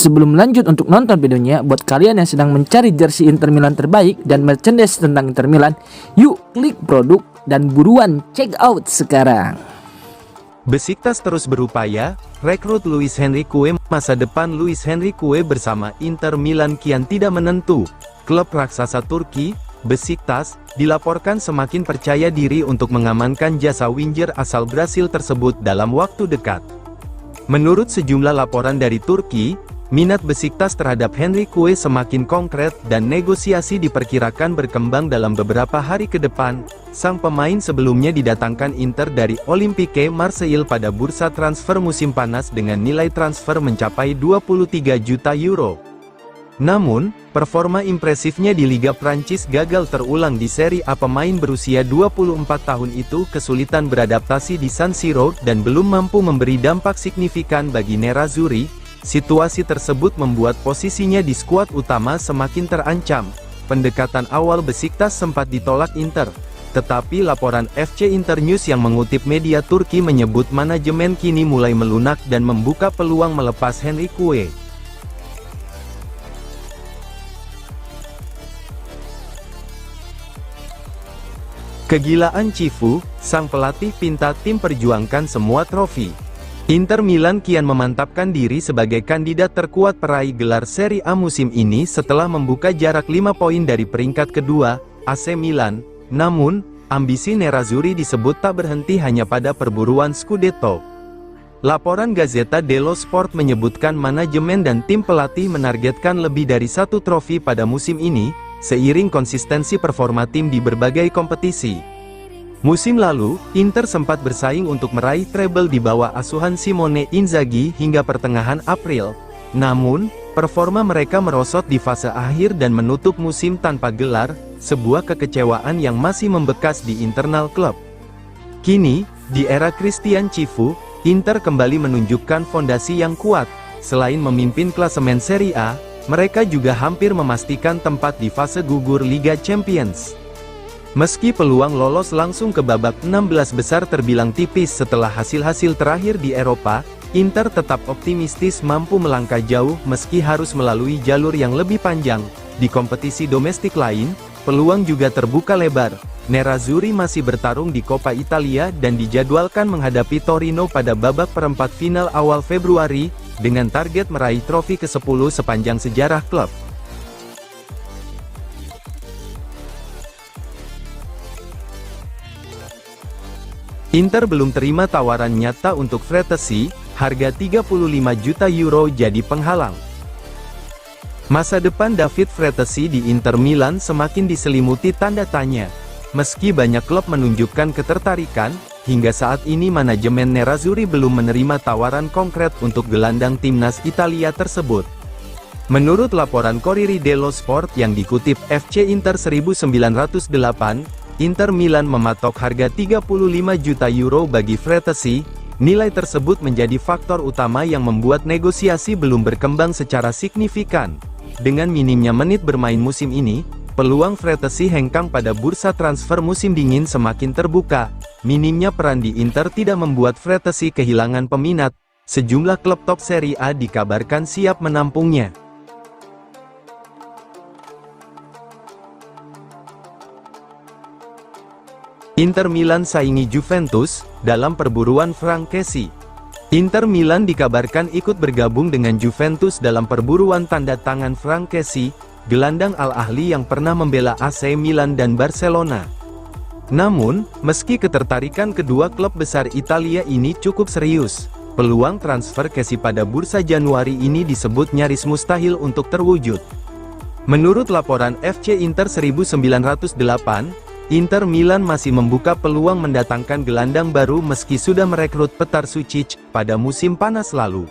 Sebelum lanjut untuk nonton videonya, buat kalian yang sedang mencari jersey Inter Milan terbaik dan merchandise tentang Inter Milan, yuk klik produk dan buruan check out sekarang. Besiktas terus berupaya rekrut Luis Henrique. Masa depan Luis Henrique bersama Inter Milan kian tidak menentu. Klub raksasa Turki, Besiktas, dilaporkan semakin percaya diri untuk mengamankan jasa winger asal Brasil tersebut dalam waktu dekat. Menurut sejumlah laporan dari Turki, minat Besiktas terhadap Henrique semakin konkret dan negosiasi diperkirakan berkembang dalam beberapa hari ke depan. Sang pemain sebelumnya didatangkan Inter dari Olympique Marseille pada bursa transfer musim panas dengan nilai transfer mencapai 23 juta euro. Namun, performa impresifnya di Liga Prancis gagal terulang di Serie A. Pemain berusia 24 tahun itu kesulitan beradaptasi di San Siro dan belum mampu memberi dampak signifikan bagi Nerazzurri. Situasi tersebut membuat posisinya di skuad utama semakin terancam. Pendekatan awal Besiktas sempat ditolak Inter, tetapi laporan FC Internews yang mengutip media Turki menyebut manajemen kini mulai melunak dan membuka peluang melepas Henrique. Kegilaan Cifu, sang pelatih pinta tim perjuangkan semua trofi. Inter Milan kian memantapkan diri sebagai kandidat terkuat peraih gelar Serie A musim ini setelah membuka jarak 5 poin dari peringkat kedua, AC Milan. Namun, ambisi Nerazzurri disebut tak berhenti hanya pada perburuan Scudetto. Laporan Gazzetta dello Sport menyebutkan manajemen dan tim pelatih menargetkan lebih dari 1 trofi pada musim ini, seiring konsistensi performa tim di berbagai kompetisi. Musim lalu, Inter sempat bersaing untuk meraih treble di bawah asuhan Simone Inzaghi hingga pertengahan April. Namun, performa mereka merosot di fase akhir dan menutup musim tanpa gelar, sebuah kekecewaan yang masih membekas di internal klub. Kini, di era Christian Cifu, Inter kembali menunjukkan fondasi yang kuat. Selain memimpin klasemen Serie A, mereka juga hampir memastikan tempat di fase gugur Liga Champions. Meski peluang lolos langsung ke babak 16 besar terbilang tipis setelah hasil-hasil terakhir di Eropa, Inter tetap optimistis mampu melangkah jauh meski harus melalui jalur yang lebih panjang. Di kompetisi domestik lain, peluang juga terbuka lebar. Nerazzurri masih bertarung di Coppa Italia dan dijadwalkan menghadapi Torino pada babak perempat final awal Februari, dengan target meraih trofi ke-10 sepanjang sejarah klub. Inter belum terima tawaran nyata untuk Frattesi, harga 35 juta euro jadi penghalang. Masa depan David Frattesi di Inter Milan semakin diselimuti tanda tanya. Meski banyak klub menunjukkan ketertarikan, hingga saat ini manajemen Nerazzurri belum menerima tawaran konkret untuk gelandang timnas Italia tersebut. Menurut laporan Corriere dello Sport yang dikutip FC Inter 1908, Inter Milan mematok harga 35 juta euro bagi Frattesi. Nilai tersebut menjadi faktor utama yang membuat negosiasi belum berkembang secara signifikan. Dengan minimnya menit bermain musim ini, peluang Frattesi hengkang pada bursa transfer musim dingin semakin terbuka. Minimnya peran di Inter tidak membuat Frattesi kehilangan peminat. Sejumlah klub top Serie A dikabarkan siap menampungnya. Inter Milan saingi Juventus dalam perburuan Frankesi. Inter Milan dikabarkan ikut bergabung dengan Juventus dalam perburuan tanda tangan Frankesi, gelandang Al-Ahli yang pernah membela AC Milan dan Barcelona. Namun, meski ketertarikan kedua klub besar Italia ini cukup serius, peluang transfer Kessi pada bursa Januari ini disebut nyaris mustahil untuk terwujud. Menurut laporan FC Inter 1908, Inter Milan masih membuka peluang mendatangkan gelandang baru meski sudah merekrut Petar Sucic pada musim panas lalu.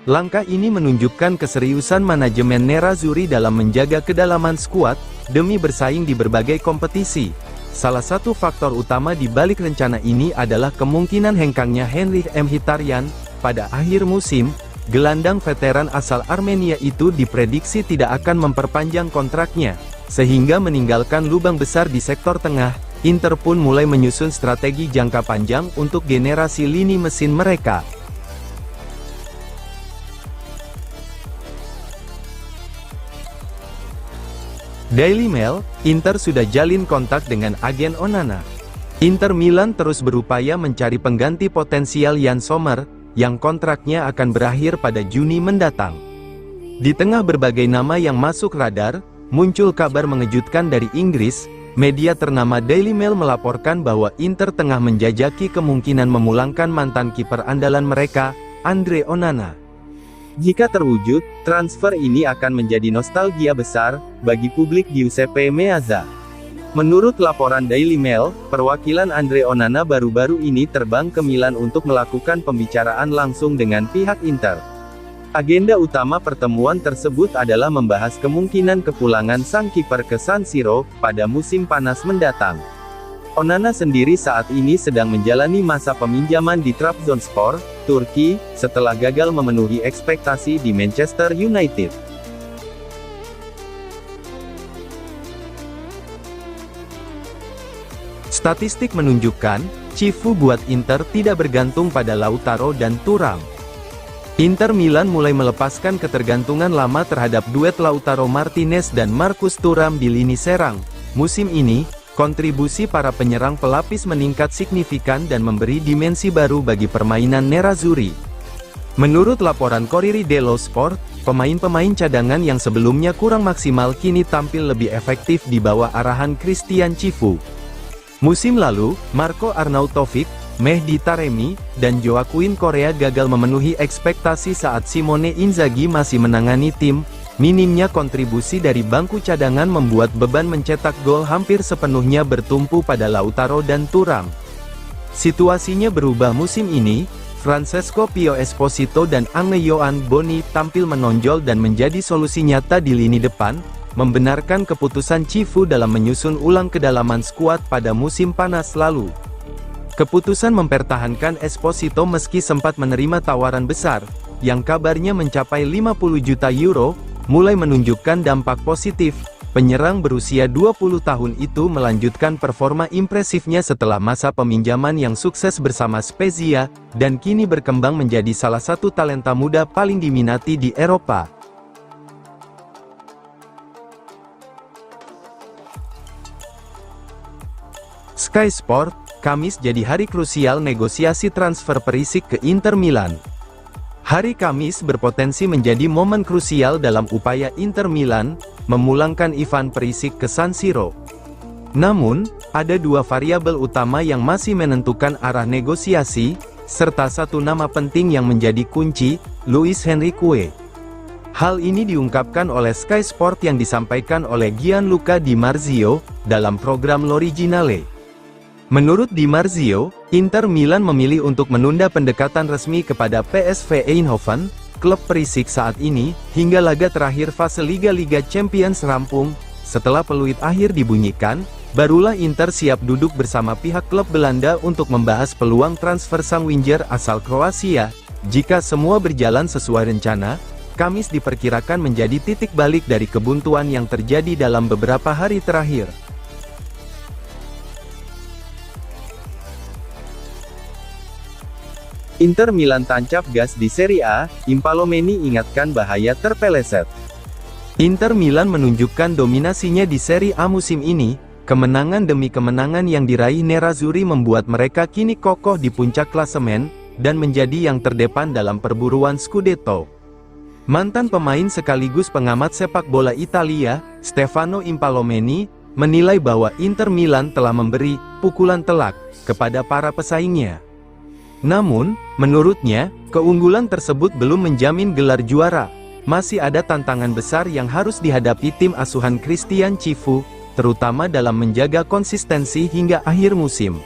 Langkah ini menunjukkan keseriusan manajemen Nerazzurri dalam menjaga kedalaman skuad demi bersaing di berbagai kompetisi. Salah satu faktor utama di balik rencana ini adalah kemungkinan hengkangnya Henrikh Mkhitaryan pada akhir musim. Gelandang veteran asal Armenia itu diprediksi tidak akan memperpanjang kontraknya, sehingga meninggalkan lubang besar di sektor tengah. Inter pun mulai menyusun strategi jangka panjang untuk generasi lini mesin mereka. Daily Mail, Inter sudah jalin kontak dengan agen Onana. Inter Milan terus berupaya mencari pengganti potensial Yann Sommer, yang kontraknya akan berakhir pada Juni mendatang. Di tengah berbagai nama yang masuk radar, muncul kabar mengejutkan dari Inggris. Media ternama Daily Mail melaporkan bahwa Inter tengah menjajaki kemungkinan memulangkan mantan kiper andalan mereka, Andre Onana. Jika terwujud, transfer ini akan menjadi nostalgia besar bagi publik Giuseppe Meazza. Menurut laporan Daily Mail, perwakilan Andre Onana baru-baru ini terbang ke Milan untuk melakukan pembicaraan langsung dengan pihak Inter. Agenda utama pertemuan tersebut adalah membahas kemungkinan kepulangan sang kiper ke San Siro pada musim panas mendatang. Onana sendiri saat ini sedang menjalani masa peminjaman di Trabzonspor, Turki, setelah gagal memenuhi ekspektasi di Manchester United. Statistik menunjukkan, Cifu buat Inter tidak bergantung pada Lautaro dan Thuram. Inter Milan mulai melepaskan ketergantungan lama terhadap duet Lautaro Martinez dan Marcus Thuram di lini serang. Musim ini, kontribusi para penyerang pelapis meningkat signifikan dan memberi dimensi baru bagi permainan Nerazzurri. Menurut laporan Corriere dello Sport, pemain-pemain cadangan yang sebelumnya kurang maksimal kini tampil lebih efektif di bawah arahan Christian Cifu. Musim lalu, Marco Arnautovic, Mehdi Taremi, dan Joaquin Correa gagal memenuhi ekspektasi saat Simone Inzaghi masih menangani tim. Minimnya kontribusi dari bangku cadangan membuat beban mencetak gol hampir sepenuhnya bertumpu pada Lautaro dan Thuram. Situasinya berubah musim ini, Francesco Pio Esposito dan Ange Yohan Boni tampil menonjol dan menjadi solusi nyata di lini depan, membenarkan keputusan Cifu dalam menyusun ulang kedalaman skuad pada musim panas lalu. Keputusan mempertahankan Esposito meski sempat menerima tawaran besar, yang kabarnya mencapai 50 juta euro, mulai menunjukkan dampak positif. Penyerang berusia 20 tahun itu melanjutkan performa impresifnya setelah masa peminjaman yang sukses bersama Spezia, dan kini berkembang menjadi salah satu talenta muda paling diminati di Eropa. Sky Sport, Kamis jadi hari krusial negosiasi transfer Perisic ke Inter Milan. Hari Kamis berpotensi menjadi momen krusial dalam upaya Inter Milan memulangkan Ivan Perisic ke San Siro. Namun, ada dua variabel utama yang masih menentukan arah negosiasi, serta satu nama penting yang menjadi kunci, Luis Henrique. Hal ini diungkapkan oleh Sky Sport yang disampaikan oleh Gianluca Di Marzio dalam program L'Originale. Menurut Di Marzio, Inter Milan memilih untuk menunda pendekatan resmi kepada PSV Eindhoven, klub Perisic saat ini, hingga laga terakhir fase Liga Champions rampung. Setelah peluit akhir dibunyikan, barulah Inter siap duduk bersama pihak klub Belanda untuk membahas peluang transfer sang winger asal Kroasia. Jika semua berjalan sesuai rencana, Kamis diperkirakan menjadi titik balik dari kebuntuan yang terjadi dalam beberapa hari terakhir. Inter Milan tancap gas di Serie A, Impallomeni ingatkan bahaya terpeleset. Inter Milan menunjukkan dominasinya di Serie A musim ini, kemenangan demi kemenangan yang diraih Nerazzurri membuat mereka kini kokoh di puncak klasemen, dan menjadi yang terdepan dalam perburuan Scudetto. Mantan pemain sekaligus pengamat sepak bola Italia, Stefano Impallomeni, menilai bahwa Inter Milan telah memberi pukulan telak kepada para pesaingnya. Namun, menurutnya, keunggulan tersebut belum menjamin gelar juara. Masih ada tantangan besar yang harus dihadapi tim asuhan Christian Cifu, terutama dalam menjaga konsistensi hingga akhir musim.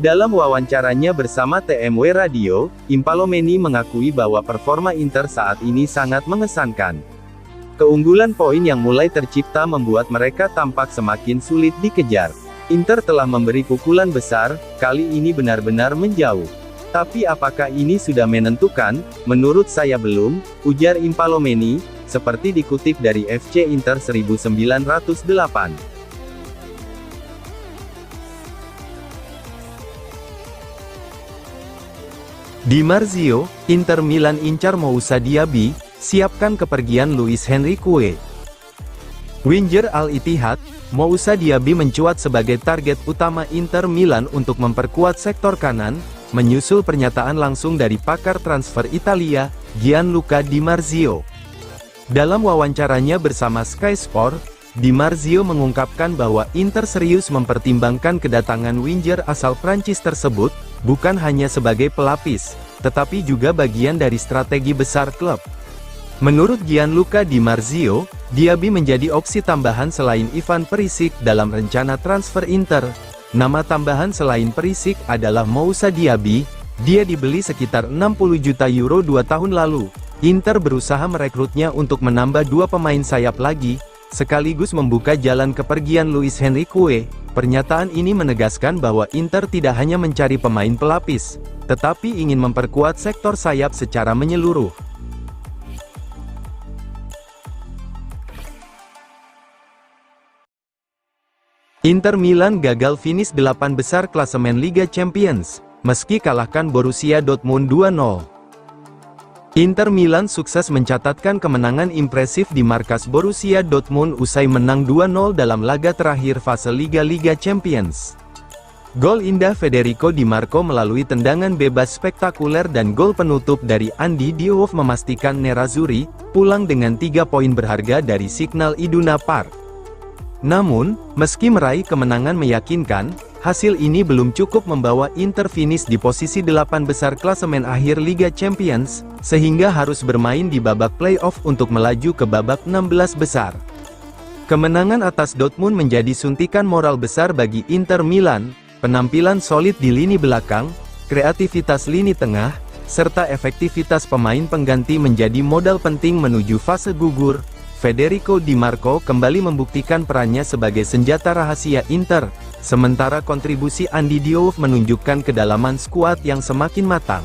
Dalam wawancaranya bersama TMW Radio, Impallomeni mengakui bahwa performa Inter saat ini sangat mengesankan. Keunggulan poin yang mulai tercipta membuat mereka tampak semakin sulit dikejar. Inter telah memberi pukulan besar, kali ini benar-benar menjauh. Tapi apakah ini sudah menentukan? Menurut saya belum, ujar Impallomeni, seperti dikutip dari FC Inter 1908. Di Marzio, Inter Milan incar Moussa Diaby, siapkan kepergian Luis Henrique. Winger Al-Ittihad, Moussa Diaby mencuat sebagai target utama Inter Milan untuk memperkuat sektor kanan, menyusul pernyataan langsung dari pakar transfer Italia, Gianluca Di Marzio. Dalam wawancaranya bersama Sky Sport, Di Marzio mengungkapkan bahwa Inter serius mempertimbangkan kedatangan winger asal Prancis tersebut, bukan hanya sebagai pelapis, tetapi juga bagian dari strategi besar klub. Menurut Gianluca Di Marzio, Diaby menjadi opsi tambahan selain Ivan Perisic dalam rencana transfer Inter. Nama tambahan selain Perisic adalah Moussa Diaby. Dia dibeli sekitar 60 juta euro 2 tahun lalu. Inter berusaha merekrutnya untuk menambah 2 pemain sayap lagi, sekaligus membuka jalan kepergian Luis Henrique. Pernyataan ini menegaskan bahwa Inter tidak hanya mencari pemain pelapis, tetapi ingin memperkuat sektor sayap secara menyeluruh. Inter Milan gagal finish 8 besar klasemen Liga Champions, meski kalahkan Borussia Dortmund 2-0. Inter Milan sukses mencatatkan kemenangan impresif di markas Borussia Dortmund usai menang 2-0 dalam laga terakhir fase Liga Champions. Gol indah Federico Di Marco melalui tendangan bebas spektakuler dan gol penutup dari Andy Diouf memastikan Nerazzurri pulang dengan 3 poin berharga dari Signal Iduna Park. Namun, meski meraih kemenangan meyakinkan, hasil ini belum cukup membawa Inter finish di posisi 8 besar klasemen akhir Liga Champions, sehingga harus bermain di babak playoff untuk melaju ke babak 16 besar. Kemenangan atas Dortmund menjadi suntikan moral besar bagi Inter Milan, penampilan solid di lini belakang, kreativitas lini tengah, serta efektivitas pemain pengganti menjadi modal penting menuju fase gugur. Federico Di Marco kembali membuktikan perannya sebagai senjata rahasia Inter, sementara kontribusi Andy Diouf menunjukkan kedalaman skuad yang semakin matang.